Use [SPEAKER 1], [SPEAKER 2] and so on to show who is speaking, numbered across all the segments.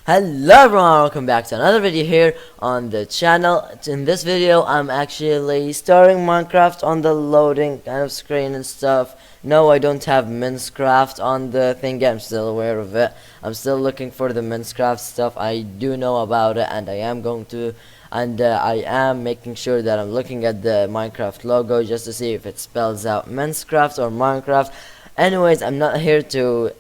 [SPEAKER 1] Hello everyone, welcome back to another video here on the channel. In this video I'm actually starting Minecraft on the loading kind of screen and stuff. No, I don't have Minecraft on the thing yet. I'm still aware of it. I'm still looking for the Minecraft stuff. I do know about it, and I am going to, and I am making sure that I'm looking at the Minecraft logo just to see if it spells out Minecraft or Minecraft. Anyways, I'm not here to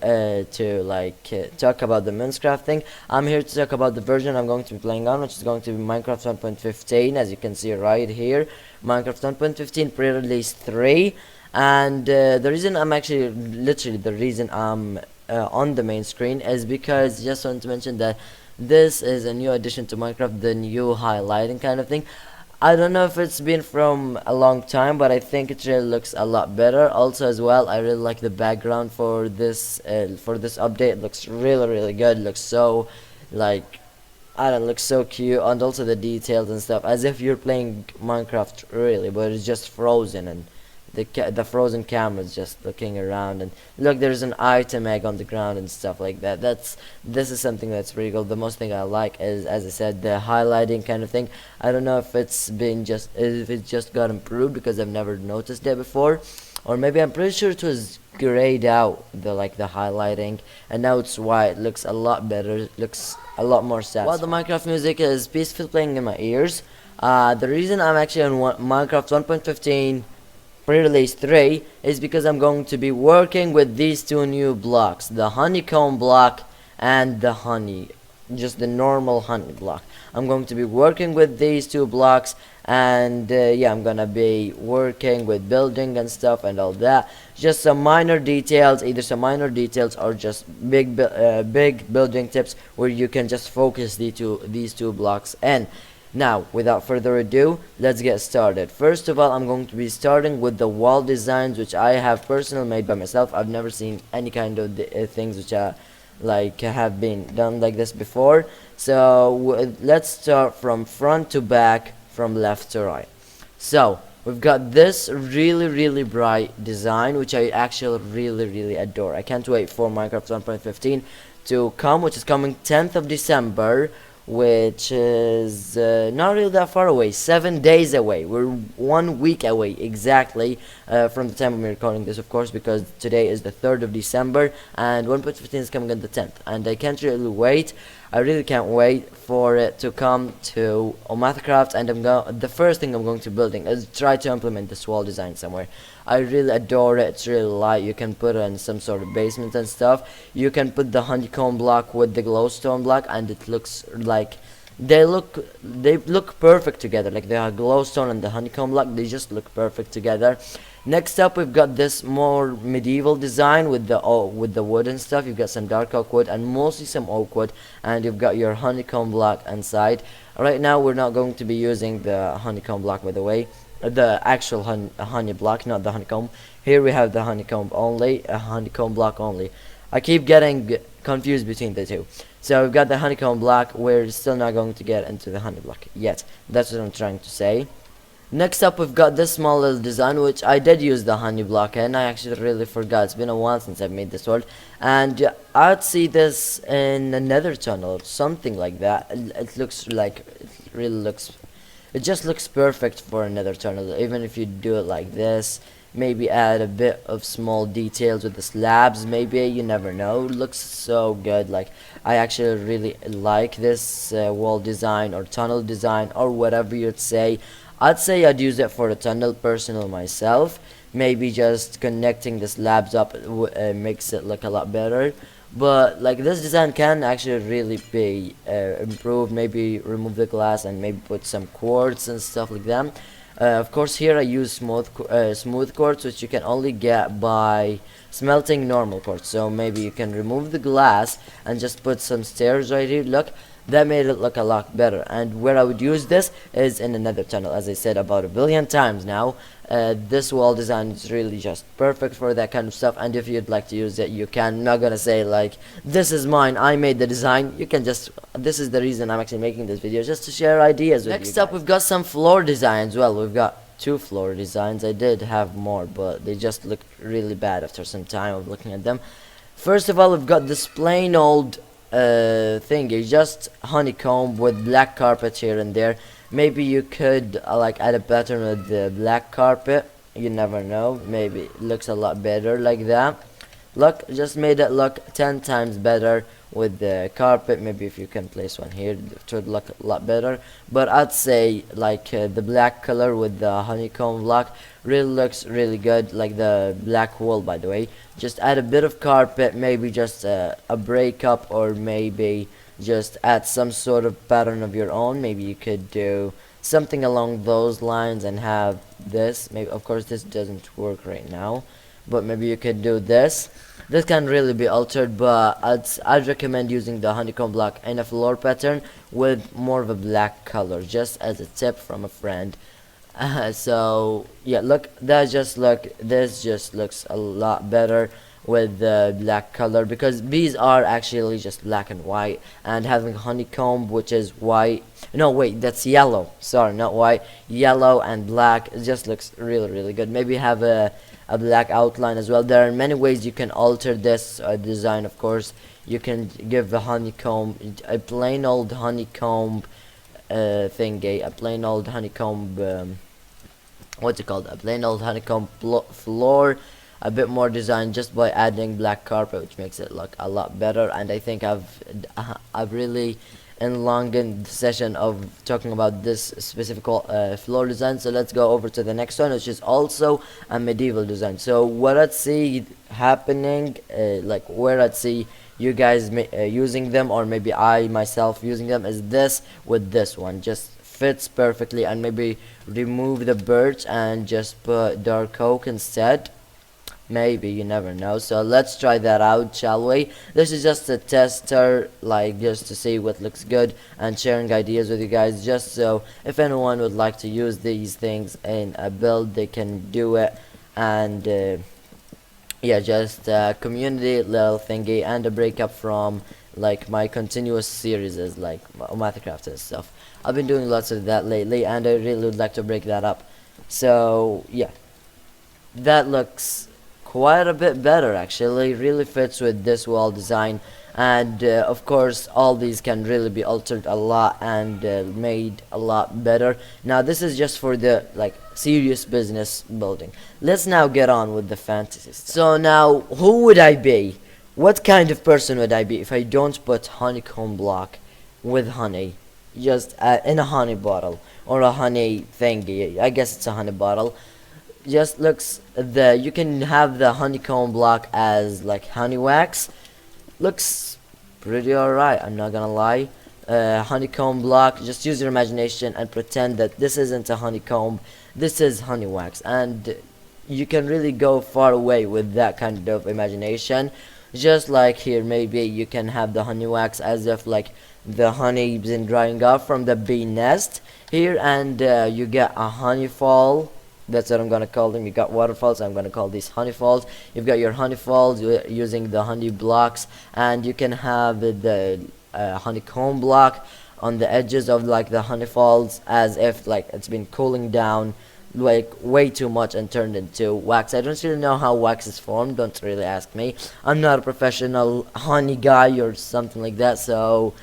[SPEAKER 1] talk about the Minecraft thing. I'm here to talk about the version I'm going to be playing on, which is going to be Minecraft 1.15, as you can see right here. Minecraft 1.15 pre-release 3, and the reason I'm actually, literally the reason I'm on the main screen is because just want to mention that this is a new addition to Minecraft, the new highlighting kind of thing. I don't know if it's been from a long time, but I think it really looks a lot better. Also, as well, I really like the background for this update. It looks really good. It looks so, like, I don't know, looks so cute, and also the details and stuff, as if you're playing Minecraft really, but it's just frozen, and the frozen camera is just looking around, and look, there's an item egg on the ground and stuff like that. This is something that's pretty cool. The most thing I like is, as I said, the highlighting kind of thing. I don't know if it just got improved, because I've never noticed it before, or maybe I'm pretty sure it was grayed out, the highlighting, and now it's white. It looks a lot better. It looks a lot more satisfying. While the Minecraft music is peaceful playing in my ears, the reason I'm actually on Minecraft 1.15 pre-release 3 is because I'm going to be working with these two new blocks, the honeycomb block and just the normal honey block. I'm going to be working with these two blocks, and yeah, I'm gonna be working with building and stuff and all that. Just some minor details, either some minor details or just big building tips where you can just focus these two blocks in. Now, without further ado, let's get started. First of all, I'm going to be starting with the wall designs, which I have personally made by myself. I've never seen any kind of things which have been done like this before. So let's start from front to back, from left to right. So we've got this really bright design, which I actually really adore. I can't wait for Minecraft 1.15 to come, which is coming 10th of December, which is not really that far away. 7 days away. We're 1 week away exactly from the time I'm recording this, of course, because today is the 3rd of December and 1.15 is coming on the 10th, and I can't really wait. I really can't wait for it to come to Minecraft, and the first thing I'm going to building is try to implement this wall design somewhere. I really adore it. It's really light. You can put it in some sort of basement and stuff. You can put the honeycomb block with the glowstone block, and it looks like they look perfect together. Like the glowstone and the honeycomb block, they just look perfect together. Next up, we've got this more medieval design with the wood and stuff. You've got some dark oak wood and mostly some oak wood, and you've got your honeycomb block inside. Right now, we're not going to be using the honeycomb block, by the way. The actual honey block, not the honeycomb. Here we have the honeycomb only, a honeycomb block only. I keep getting confused between the two. So we've got the honeycomb block. We're still not going to get into the honey block yet. That's what I'm trying to say. Next up, we've got this small little design, which I did use the honey block, and I actually really forgot. It's been a while since I've made this world, and I'd see this in another tunnel or something like that. It looks like it just looks perfect for another tunnel. Even if you do it like this, maybe add a bit of small details with the slabs, maybe, you never know. It looks so good. Like, I actually really like this wall design or tunnel design, or whatever you'd say. I'd say I'd use it for a tunnel personal myself. Maybe just connecting the slabs up makes it look a lot better. But like, this design can actually really be improved. Maybe remove the glass and maybe put some quartz and stuff like that. Of course, here I use smooth quartz, which you can only get by smelting normal quartz. So maybe you can remove the glass and just put some stairs right here. Look, that made it look a lot better. And where I would use this is in another tunnel, as I said about a billion times now. This wall design is really just perfect for that kind of stuff, and if you'd like to use it, you can. I'm not gonna say like, this is mine, I made the design. You can just, this is the reason I'm actually making this video, just to share ideas with you guys. Next up, we've got some floor designs. Well, we've got 2 floor designs. I did have more, but they just look really bad after some time of looking at them. First of all, we've got this plain old thingy, just honeycomb with black carpet here and there. Maybe you could like add a pattern with the black carpet. You never know, maybe it looks a lot better like that. Look, just made it look 10 times better with the carpet. Maybe if you can place one here, it would look a lot better. But I'd say like the black color with the honeycomb block really looks really good, like the black wool, by the way. Just add a bit of carpet, maybe just a breakup, or maybe just add some sort of pattern of your own. Maybe you could do something along those lines and have this. Maybe, of course, this doesn't work right now, but maybe you could do this. This can really be altered, but I'd recommend using the honeycomb block in a floor pattern with more of a black color, just as a tip from a friend. So yeah, look, this just looks a lot better with the black color, because bees are actually just black and white, and having honeycomb, which is white, no wait, that's yellow, sorry, not white, yellow and black, it just looks really good. Maybe have a black outline as well. There are many ways you can alter this design. Of course, you can give the honeycomb a plain old honeycomb thingy, a plain old honeycomb what's it called, a plain old honeycomb floor, a bit more design just by adding black carpet, which makes it look a lot better. And I think I've really enlonged the session of talking about this specific floor design. So let's go over to the next one, which is also a medieval design. So what I'd see happening, like where I'd see you guys using them, or maybe I myself using them, is this with this one. Just fits perfectly. And maybe remove the birch and just put dark oak instead. Maybe, you never know. So let's try that out, shall we? This is just a tester, like just to see what looks good, and sharing ideas with you guys, just so if anyone would like to use these things in a build, they can do it. And yeah, just a community little thingy, and a breakup from like my continuous series is like Minecraft and stuff. I've been doing lots of that lately, and I really would like to break that up. So yeah, that looks quite a bit better actually, really fits with this wall design. And of course all these can really be altered a lot and made a lot better. Now this is just for the like serious business building. Let's now get on with the fantasy stuff. So now, who would I be? What kind of person would I be if I don't put honeycomb block with honey, just in a honey bottle or a honey thingy? I guess it's a honey bottle. Just looks, you can have the honeycomb block as like honey wax. Looks pretty alright, I'm not gonna lie. Honeycomb block, just use your imagination and pretend that this isn't a honeycomb, this is honey wax, and you can really go far away with that kind of imagination. Just like here, maybe you can have the honey wax as if like the honey been drying off from the bee nest here, and you get a honey fall. That's what I'm gonna call them. You got waterfalls, I'm gonna call these honey falls. You've got your honey falls using the honey blocks, and you can have the honeycomb block on the edges of like the honey falls, as if like it's been cooling down like way too much and turned into wax. I don't really know how wax is formed, don't really ask me. I'm not a professional honey guy or something like that, so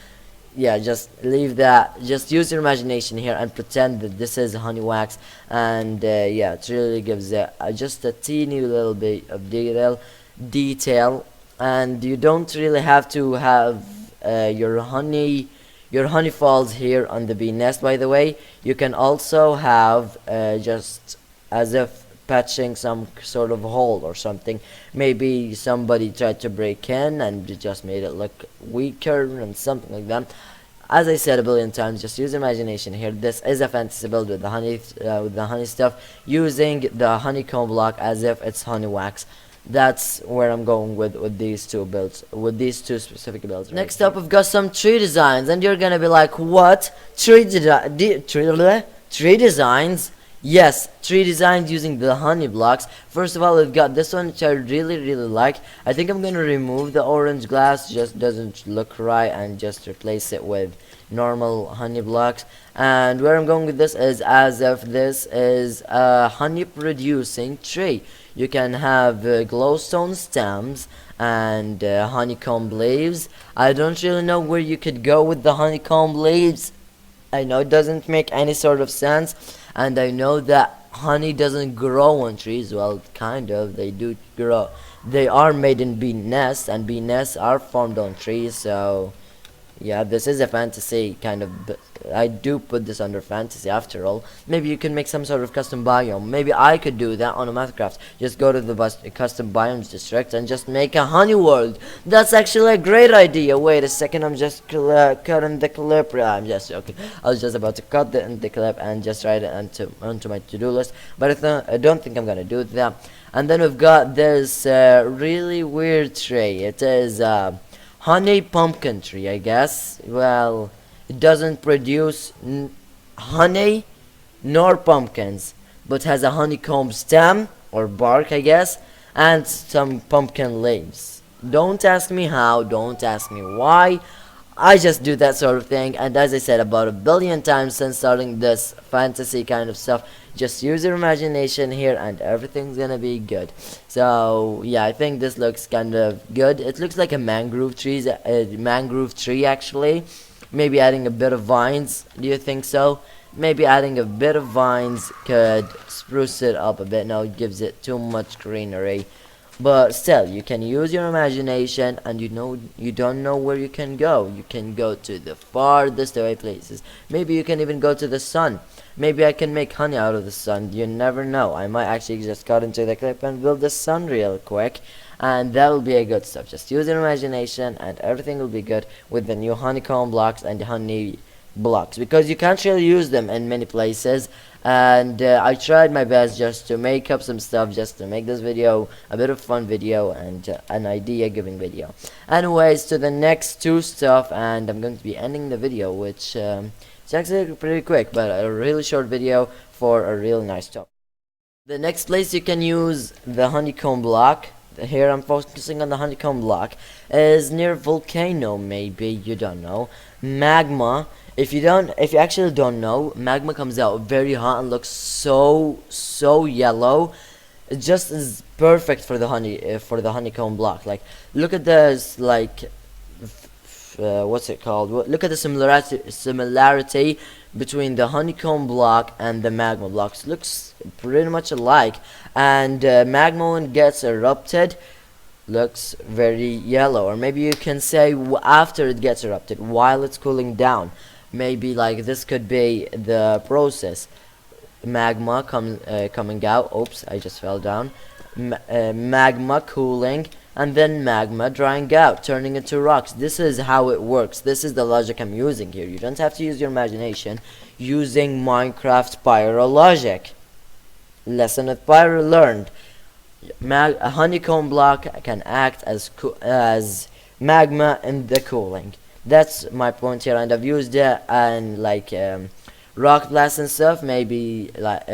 [SPEAKER 1] yeah, just leave that. Just use your imagination here and pretend that this is honey wax. And yeah, it really gives it just a teeny little bit of detail. And you don't really have to have your honey falls here on the bee nest. By the way, you can also have just as if patching some sort of hole or something. Maybe somebody tried to break in and just made it look weaker and something like that. As I said a billion times, just use imagination here. This is a fantasy build with the honey stuff, using the honeycomb block as if it's honey wax. That's where I'm going with these two builds, with these two specific builds. Right. Next up, we've got some tree designs, and you're gonna be like, what? Tree designs? Yes, tree designs using the honey blocks. First of all, we've got this one, which I really like. I think I'm gonna remove the orange glass, just doesn't look right, and just replace it with normal honey blocks. And where I'm going with this is as if this is a honey producing tree. You can have glowstone stems and honeycomb leaves. I don't really know where you could go with the honeycomb leaves. I know it doesn't make any sort of sense, and I know that honey doesn't grow on trees. Well, kind of, they do grow. They are made in bee nests, and bee nests are formed on trees, so yeah, this is a fantasy kind of, but I do put this under fantasy after all. Maybe you can make some sort of custom biome. Maybe I could do that on a Minecraft. Just go to the custom biomes district and just make a honey world. That's actually a great idea. Wait a second, I'm just cutting the clip. I'm just joking. I was just about to cut the clip and just write it onto my to-do list, but I don't think I'm gonna do that. And then we've got this really weird tree. It is honey pumpkin tree, I guess. Well, it doesn't produce honey nor pumpkins, but has a honeycomb stem or bark, I guess, and some pumpkin leaves. Don't ask me how, don't ask me why. I just do that sort of thing, and as I said about a billion times since starting this fantasy kind of stuff, just use your imagination here and everything's gonna be good. So yeah, I think this looks kind of good. It looks like a mangrove tree actually. Maybe adding a bit of vines. Do you think so? Maybe adding a bit of vines could spruce it up a bit. No, it gives it too much greenery. But still, you can use your imagination, and you don't know where you can go. You can go to the farthest away places. Maybe you can even go to the sun. Maybe I can make honey out of the sun. You never know. I might actually just cut into the clip and build the sun real quick, and that will be a good stuff. Just use your imagination, and everything will be good with the new honeycomb blocks and the honey blocks, because you can't really use them in many places. And I tried my best just to make up some stuff, just to make this video a bit of fun video and an idea giving video. Anyways, to the next two stuff, and I'm going to be ending the video, which it's actually pretty quick, but a really short video for a really nice topic. The next place you can use the honeycomb block, here I'm focusing on the honeycomb block, is near volcano. Maybe you don't know. Magma. If you actually don't know, magma comes out very hot and looks so yellow. It just is perfect for the honeycomb block. Like, look at this, like what's it called? Look at the similarity between the honeycomb block and the magma blocks. Looks pretty much alike, and magma, when it gets erupted, looks very yellow. Or maybe you can say after it gets erupted, while it's cooling down. Maybe like this could be the process. Magma coming out. Oops, I just fell down. Magma cooling, and then magma drying out, turning into rocks. This is how it works. This is the logic I'm using here. You don't have to use your imagination. Using Minecraft Pyro logic. Lesson of Pyro learned. A honeycomb block can act as magma in the cooling. That's my point here, and I've used it and like rock blast and stuff. Maybe like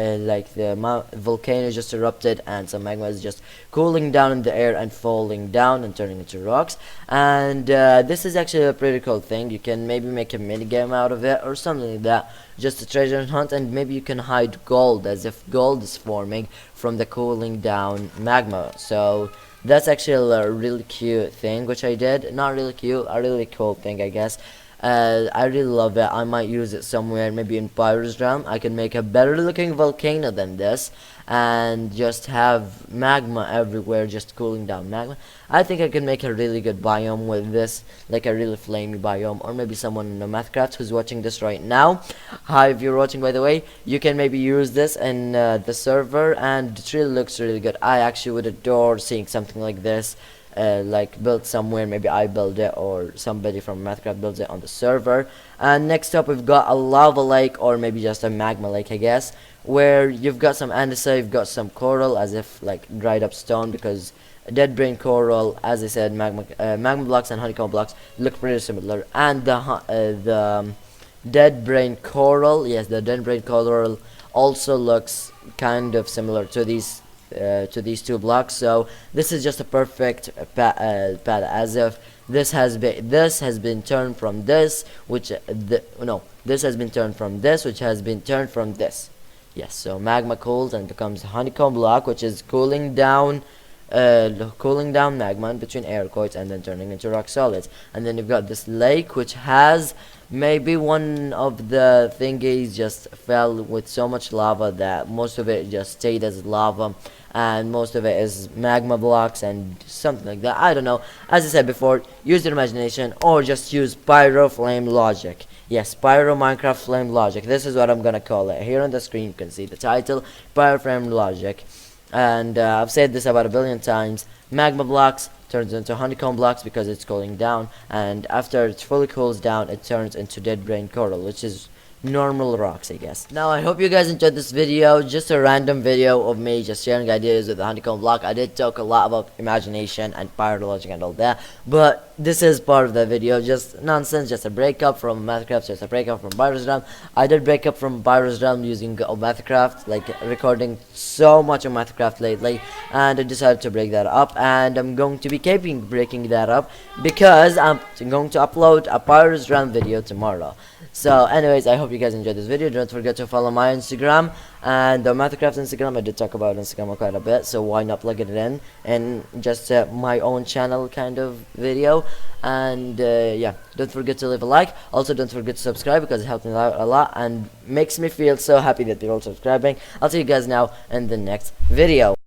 [SPEAKER 1] the volcano just erupted and some magma is just cooling down in the air and falling down and turning into rocks. And this is actually a pretty cool thing. You can maybe make a mini game out of it or something like that, just a treasure hunt, and maybe you can hide gold, as if gold is forming from the cooling down magma. So that's actually a really cute thing which I did. Not really cute, a really cool thing, I guess. I really love it. I might use it somewhere, maybe in Pyro's realm. I can make a better looking volcano than this, and just have magma everywhere, just cooling down magma. I think I can make a really good biome with this, like a really flamey biome. Or maybe someone in Minecraft who's watching this right now, hi if you're watching by the way, you can maybe use this in the server, and it really looks really good. I actually would adore seeing something like this like built somewhere. Maybe I build it or somebody from Minecraft builds it on the server. And next up we've got a lava lake, or maybe just a magma lake, I guess, where you've got some andesite, you've got some coral, as if like dried up stone, because dead brain coral, as I said, magma blocks and honeycomb blocks look pretty similar. And the dead brain coral, yes, the dead brain coral also looks kind of similar to these two blocks. So this is just a perfect pad, as if this has been turned from this, which this has been turned from this, which has been turned from this. Yes, so magma cools and becomes honeycomb block, which is cooling down magma in between air cores and then turning into rock solids. And then you've got this lake, which has maybe one of the thingies just fell with so much lava that most of it just stayed as lava, and most of it is magma blocks and something like that. I don't know. As I said before, use your imagination or just use pyro flame logic. Yes, pyro Minecraft flame logic. This is what I'm gonna call it. Here on the screen you can see the title, pyro flame logic. And I've said this about a billion times. Magma blocks turns into honeycomb blocks because it's cooling down, and after it fully cools down it turns into dead brain coral, which is normal rocks, I guess. Now I hope you guys enjoyed this video, just a random video of me just sharing ideas with the honeycomb block. I did talk a lot about imagination and pyro logic and all that, but this is part of the video, just nonsense, just a breakup from Mathcraft, just a breakup from Byros Realm. I did break up from Byros Realm using Mathcraft, like recording so much of Mathcraft lately, and I decided to break that up, and I'm going to be keeping breaking that up because I'm going to upload a Byros Realm video tomorrow. So anyways, I hope you guys enjoyed this video. Don't forget to follow my Instagram and the Mathcraft Instagram. I did talk about Instagram quite a bit, so why not plug it in and just my own channel kind of video. And yeah, don't forget to leave a like. Also don't forget to subscribe because it helps me out a lot and makes me feel so happy that you're all subscribing. I'll see you guys now in the next video.